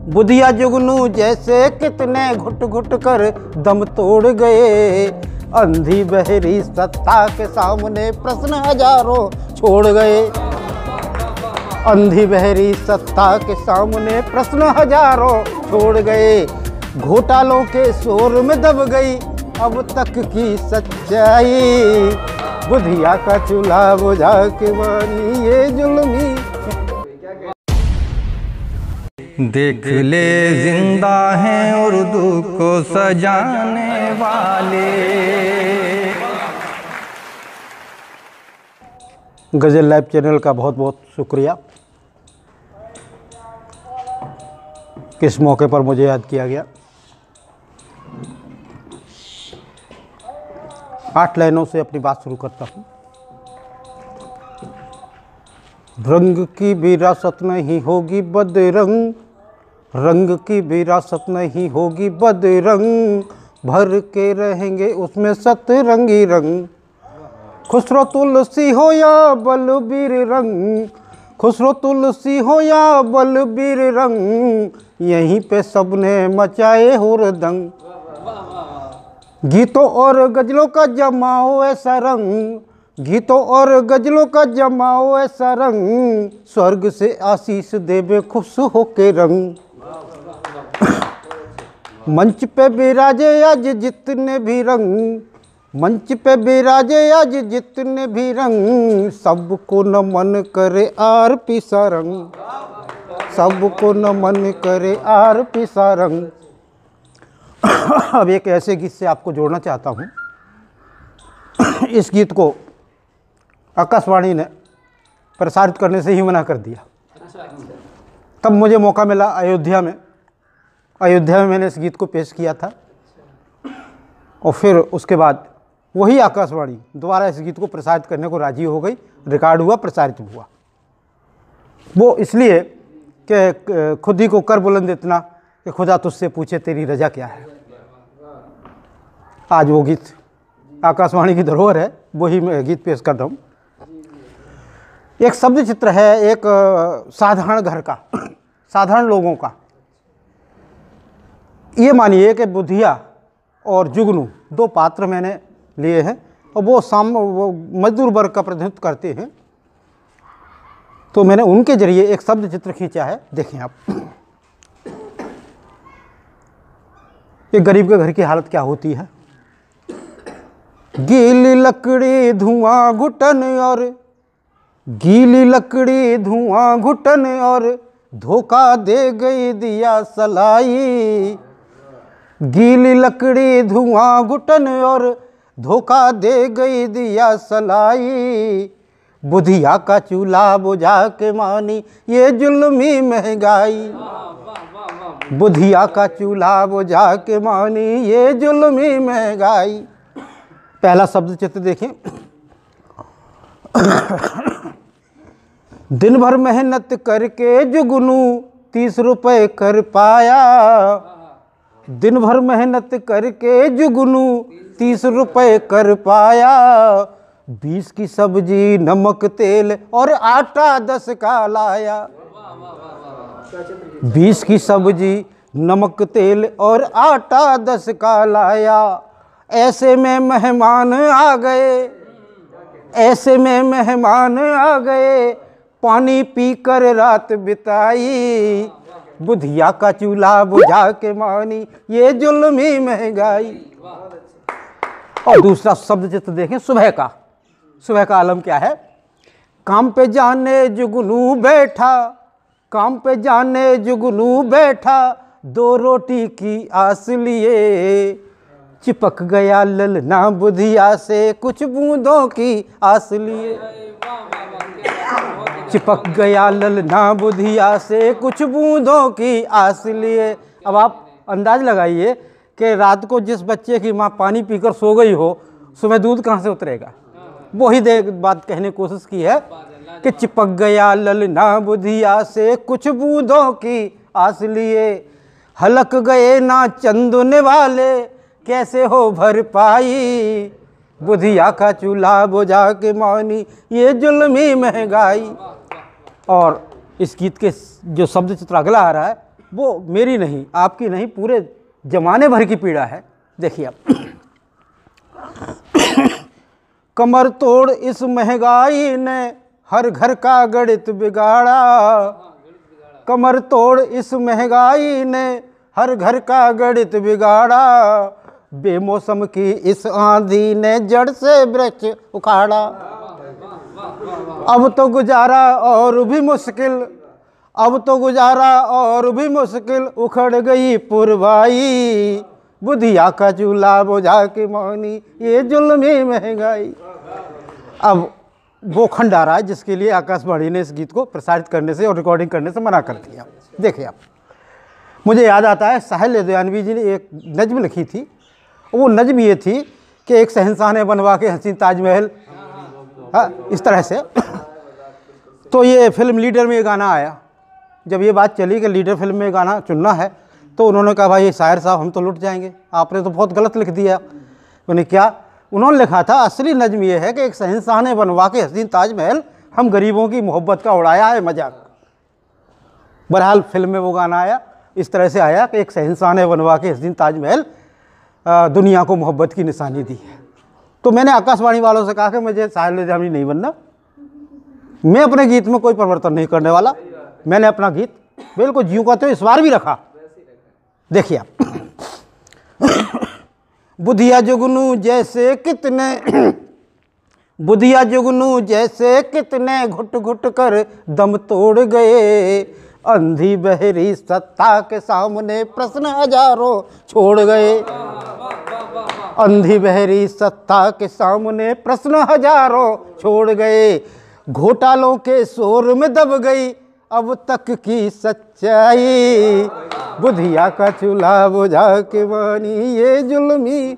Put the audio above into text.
बुधिया जुगनू जैसे कितने घुट घुट कर दम तोड़ गए। अंधी बहरी सत्ता के सामने प्रश्न हजारों छोड़ गए। अंधी बहरी सत्ता के सामने प्रश्न हजारों छोड़ गए। घोटालों के शोर में दब गई अब तक की सच्चाई। बुधिया का चूल्हा बुझा के मानी ये जुल्मी। देख ले जिंदा हैं उर्दू को सजाने वाले। गज़ल लाइव चैनल का बहुत बहुत शुक्रिया कि इस मौके पर मुझे याद किया गया। 8 लाइनों से अपनी बात शुरू करता हूँ। रंग की विरासत नहीं होगी बदरंग, रंग की विरासत नहीं होगी बदरंग, भर के रहेंगे उसमें सतरंगी रंग। खुसरो तुलसी हो या बलबीर रंग, खुसरो तुलसी हो या बलबीर रंग, यहीं पे सबने मचाए हुरदंग। गीतों और गजलों का जमाओ ऐसा रंग, गीतों और गजलों का जमाओ ऐसा रंग, स्वर्ग से आशीष देवे खुश होके रंग। मंच पे बिराजे आज जितने भी रंग, मंच पे बिराजे आज जितने भी रंग, सबको नमन करे आरपी सारंग, सबको नमन करे आरपी सारंग। अब एक ऐसे गीत से आपको जोड़ना चाहता हूँ। इस गीत को आकाशवाणी ने प्रसारित करने से ही मना कर दिया। तब मुझे मौका मिला अयोध्या में मैंने इस गीत को पेश किया था, और फिर उसके बाद वही आकाशवाणी दोबारा इस गीत को प्रसारित करने को राजी हो गई। रिकॉर्ड हुआ, प्रसारित हुआ। वो इसलिए कि खुद ही को कर बुलंद इतना कि खुदा तुझसे पूछे तेरी रजा क्या है। आज वो गीत आकाशवाणी की धरोहर है, वही मैं गीत पेश कर रहा हूँ। एक शब्द चित्र है एक साधारण घर का, साधारण लोगों का। ये मानिए कि बुधिया और जुगनू 2 पात्र मैंने लिए हैं, और वो मजदूर वर्ग का प्रतिनिधित्व करते हैं। तो मैंने उनके जरिए एक शब्द चित्र खींचा है। देखें आप, एक गरीब के घर की हालत क्या होती है। गीली लकड़ी धुआं घुटन और, गीली लकड़ी धुआं घुटन और, धोखा दे गई दिया सलाई। गीली लकड़ी धुआं घुटन और, धोखा दे गई दिया सलाई। बुधिया का चूल्हा बुझा के मानी ये जुल्मी महंगाई। बुधिया का चूल्हा बुझा के मानी ये जुल्मी महंगाई। पहला शब्द चित्र देखें। दिन भर मेहनत करके जुगनू 30 रुपए कर पाया। दिन भर मेहनत करके जुगनू 30 रुपए कर पाया। 20 की सब्जी नमक तेल और आटा 10 का लाया। 20 की सब्जी नमक तेल और आटा 10 का लाया। ऐसे में मेहमान आ गए, ऐसे में मेहमान आ गए, पानी पीकर रात बिताई। बुधिया का चूल्हा बुझा के मानी ये जुल्मी महंगाई। और दूसरा शब्द चित्र देखें सुबह का। सुबह का आलम क्या है। काम पे जाने जुगनू बैठा, काम पे जाने जुगनू बैठा, 2 रोटी की आस लिए। चिपक गया ललना बुधिया से कुछ बूंदों की आस लिए। चिपक गया ललना बुधिया से कुछ बूंदों की आस लिए। अब आप अंदाज लगाइए कि रात को जिस बच्चे की माँ पानी पीकर सो गई हो, सुबह दूध कहाँ से उतरेगा। वही बात कहने की कोशिश की है कि चिपक गया ललना बुधिया से कुछ बूंदों की आस लिए। हलक गए ना चंदने वाले, कैसे हो भर पाई। बुधिया का चूल्हा बुझा के मानी ये जुल्मी महंगाई। और इस गीत के जो शब्द चित्र अगला आ रहा है वो मेरी नहीं, आपकी नहीं, पूरे जमाने भर की पीड़ा है। देखिए आप, कमर तोड़ इस महंगाई ने हर घर का गणित बिगाड़ा। कमर तोड़ इस महंगाई ने हर घर का गणित बिगाड़ा। बेमौसम की इस आंधी ने जड़ से वृक्ष उखाड़ा। अब तो गुजारा और भी मुश्किल, अब तो गुजारा और भी मुश्किल, उखड़ गई पुरवाई। बुधिया का चूल्हा बुझा के मानी ये जुल्मी महंगाई। अब वो खंड आ रहा है जिसके लिए आकाशवाणी ने इस गीत को प्रसारित करने से और रिकॉर्डिंग करने से मना कर दिया। देखिए आप, मुझे याद आता है साहिल लुधियानवी जी ने एक नज्म लिखी थी। वो नज्म ये थी कि एक शहंशाह ने बनवा के हसीन ताजमहल, हाँ, इस तरह से। तो ये फिल्म लीडर में ये गाना आया। जब ये बात चली कि लीडर फिल्म में गाना चुनना है, तो उन्होंने कहा भाई शायर साहब हम तो लुट जाएंगे, आपने तो बहुत गलत लिख दिया। उन्होंने क्या, उन्होंने लिखा था असली नज्म ये है कि एक शहंशाह ने बनवा के हसीन ताजमहल, हम गरीबों की मोहब्बत का उड़ाया है मजाक। बहरहाल फिल्म में वो गाना आया, इस तरह से आया कि एक शहंशाह ने बनवा के हसीन ताजमहल, दुनिया को मोहब्बत की निशानी दी है। तो मैंने आकाशवाणी वालों से कहा कि मुझे साहिल लुधियानवी नहीं बनना, मैं अपने गीत में कोई परिवर्तन नहीं करने वाला, मैंने अपना गीत बिल्कुल ज्यों का त्यों इस बार भी रखा। देखिए आप, बुधिया जुगनू जैसे कितने, बुधिया जुगनू जैसे कितने घुट घुट कर दम तोड़ गए। अंधी बहरी सत्ता के सामने प्रश्न हजारों छोड़ गए। अंधी बहरी सत्ता के सामने प्रश्न हजारों छोड़ गए। घोटालों के शोर में दब गई अब तक की सच्चाई। बुधिया का चूल्हा बुझा के मानी ये जुल्मी